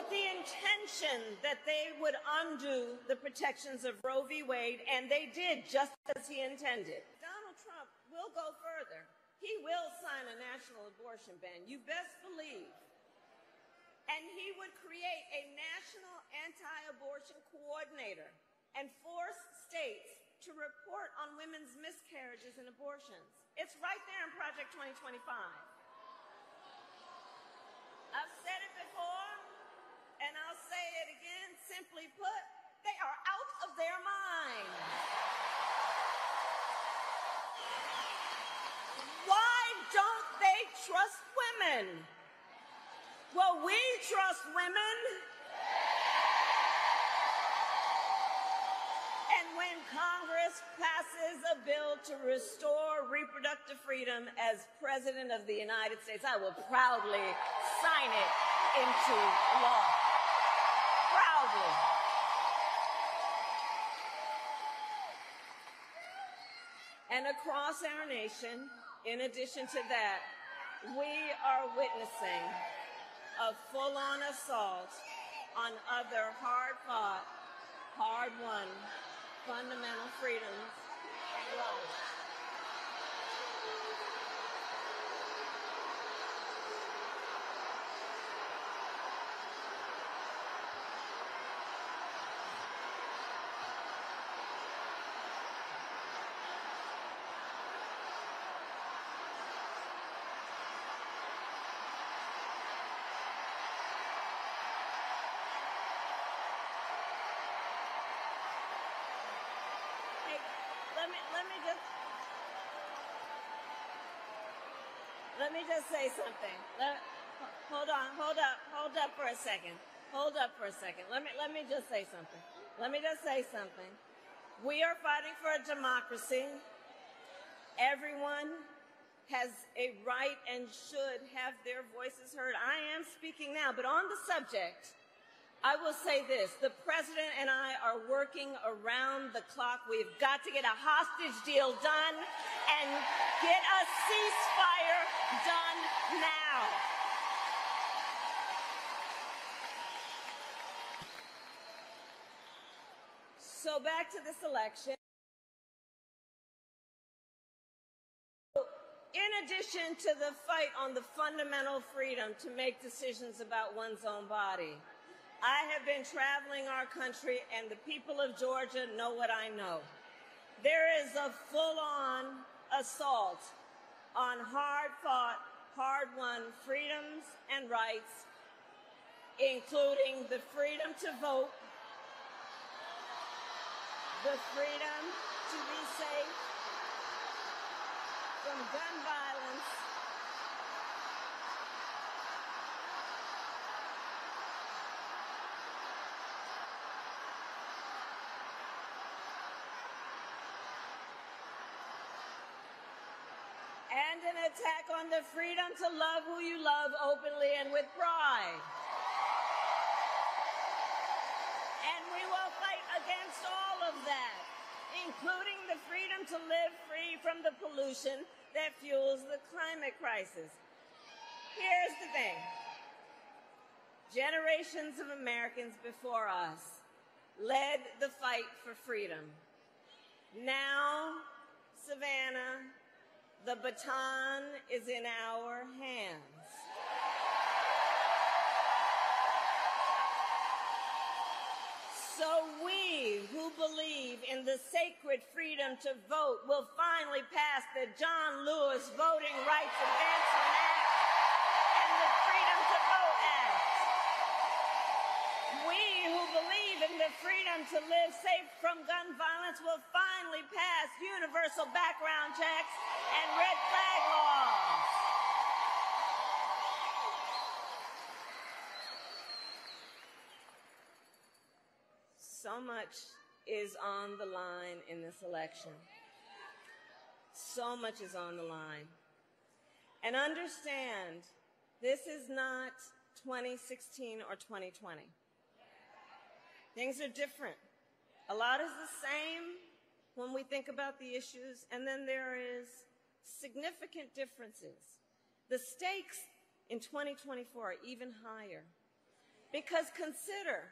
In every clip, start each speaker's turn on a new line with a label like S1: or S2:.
S1: with the intention that they would undo the protections of Roe v. Wade, and they did just as he intended. Donald Trump will go further. He will sign a national abortion ban, you best believe. And he would create a national anti-abortion coordinator and force states to report on women's miscarriages and abortions. It's right there in Project 2025. I've said it before, and I'll say it again. Simply put, they are out of their minds. Why don't they trust women? Well, we trust women. And when Congress passes a bill to restore reproductive freedom as President of the United States, I will proudly sign it into law. Proudly. And across our nation, in addition to that, we are witnessing a full-on assault on other hard-fought, hard-won fundamental freedoms and rights. Let me just say something. Hold up for a second. Hold up for a second. Let me just say something. Let me just say something. We are fighting for a democracy. Everyone has a right and should have their voices heard. I am speaking now, but on the subject, I will say this. The President and I are working around the clock. We've got to get a hostage deal done and get a ceasefire done now. So back to this election. In addition to the fight on the fundamental freedom to make decisions about one's own body, I have been traveling our country, and the people of Georgia know what I know. There is a full-on assault on hard-fought, hard-won freedoms and rights, including the freedom to vote, the freedom to be safe from gun violence, and an attack on the freedom to love who you love openly and with pride. And we will fight against all of that, including the freedom to live free from the pollution that fuels the climate crisis. Here's the thing. Generations of Americans before us led the fight for freedom. Now, Savannah, the baton is in our hands. So we who believe in the sacred freedom to vote will finally pass the John Lewis Voting Rights Advancement Act and the Freedom to Vote Act. We who believe in the freedom to live safe from gun violence will finally pass universal background checks and red flag laws. So much is on the line in this election. So much is on the line. And understand, this is not 2016 or 2020. Things are different. A lot is the same when we think about the issues, and then there is significant differences. The stakes in 2024 are even higher. Because consider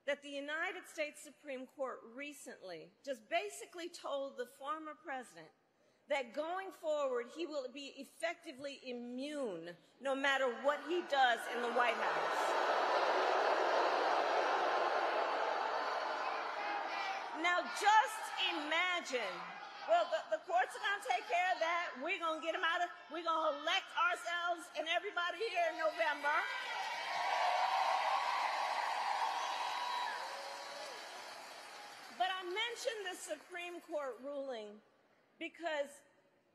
S1: that the United States Supreme Court recently just basically told the former president that going forward, he will be effectively immune no matter what he does in the White House. Now, just imagine, well, the courts are going to take care of that. We're going to get them out of, we're going to elect ourselves and everybody here in November. But I mentioned the Supreme Court ruling because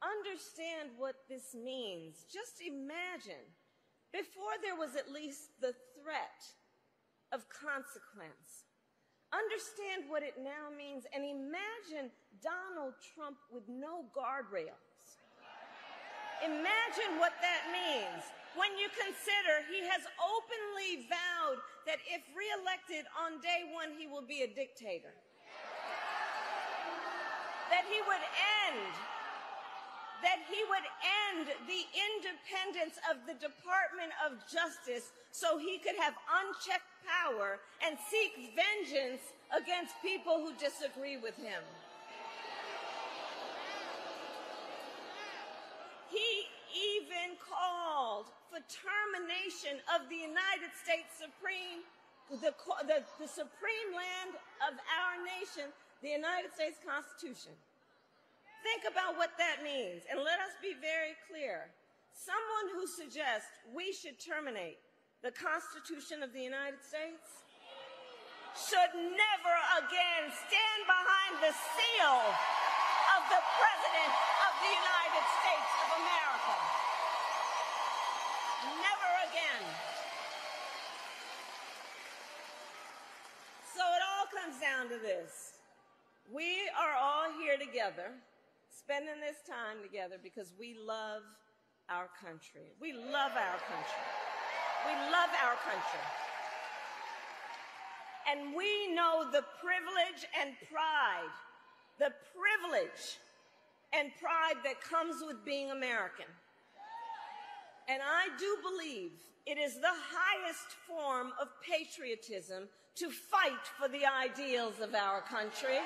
S1: understand what this means. Just imagine, before there was at least the threat of consequence, understand what it now means, and imagine Donald Trump with no guardrails. Imagine what that means when you consider he has openly vowed that if reelected on day one, he will be a dictator. That he would end the independence of the Department of Justice so he could have unchecked power and seek vengeance against people who disagree with him. He even called for termination of the United States Supreme, the supreme land of our nation, the United States Constitution. Think about what that means, and let us be very clear. Someone who suggests we should terminate the Constitution of the United States should never again stand behind the seal of the President of the United States of America. Never again. So it all comes down to this. We are all here together, spending this time together because we love our country. We love our country. We love our country. And we know the privilege and pride that comes with being American. And I do believe it is the highest form of patriotism to fight for the ideals of our country.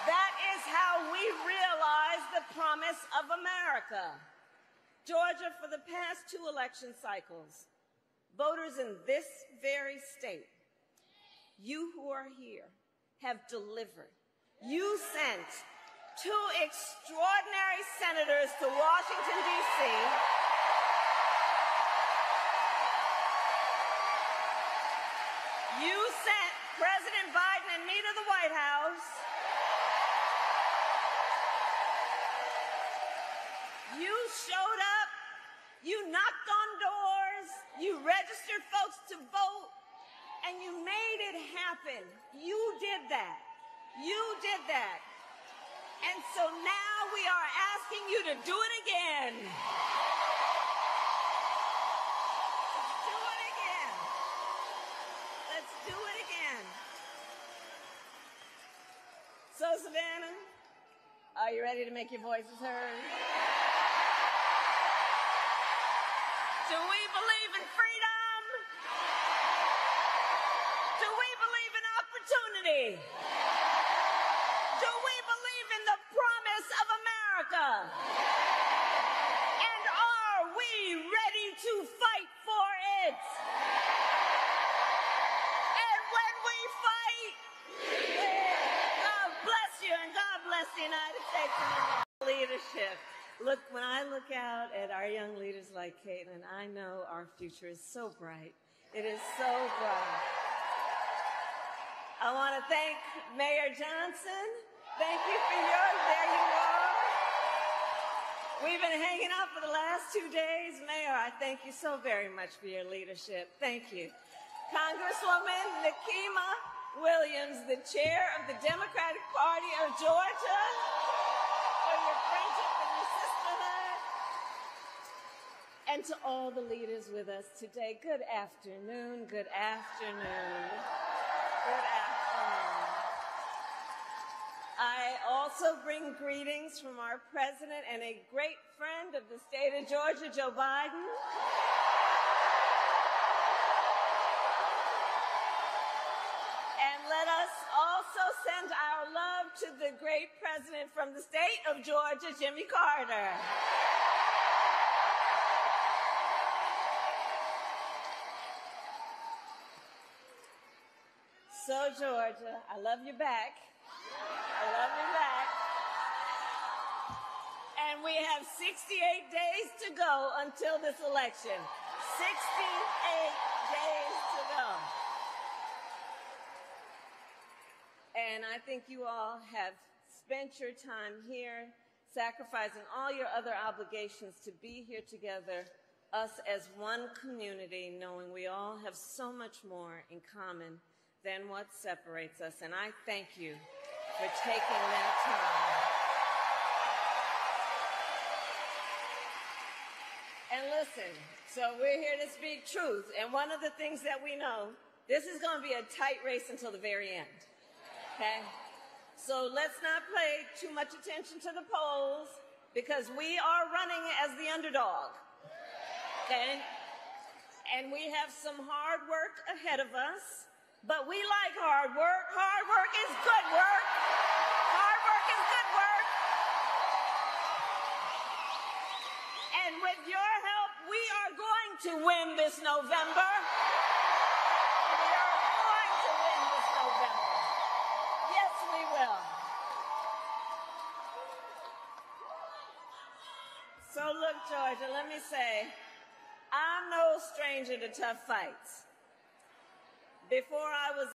S1: That is how we realize the promise of America. Georgia, for the past 2 election cycles, voters in this very state, you who are here, have delivered. You sent 2 extraordinary senators to Washington, D.C. You sent President Biden and me to the White House. You showed up, you knocked on doors, you registered folks to vote, and you made it happen. You did that. You did that. And so now we are asking you to do it again. Let's do it again. Let's do it again. So, Savannah, are you ready to make your voices heard? Do we believe in freedom? Do we believe in opportunity? Do we believe in the promise of America? And are we ready to fight for it? And when we fight, God bless you and God bless the United States of America. Leadership. Look, when I look out at our young leaders like Caitlin, I know our future is so bright. It is so bright. I want to thank Mayor Johnson. Thank you for yours. There you are. We've been hanging out for the last 2 days. Mayor, I thank you so very much for your leadership. Thank you. Congresswoman Nikema Williams, the chair of the Democratic Party of Georgia, for your friendship and your sisterhood. And to all the leaders with us today, good afternoon, good afternoon, good afternoon. I also bring greetings from our president and a great friend of the state of Georgia, Joe Biden. let us also send our love to the great president from the state of Georgia, Jimmy Carter. So, Georgia, I love you back. I love you back. And we have 68 days to go until this election. 68 days to go. And I think you all have spent your time here, sacrificing all your other obligations to be here together, us as one community, knowing we all have so much more in common than what separates us. And I thank you for taking that time. And listen, so we're here to speak truth. And one of the things that we know, this is going to be a tight race until the very end. Okay? So let's not pay too much attention to the polls, because we are running as the underdog. Okay? And we have some hard work ahead of us, but we like hard work. Hard work is good work. Hard work is good work. And with your help, we are going to win this November. We are going to win this November. Yes, we will. So look, Georgia, let me say, I'm no stranger to tough fights. Before I was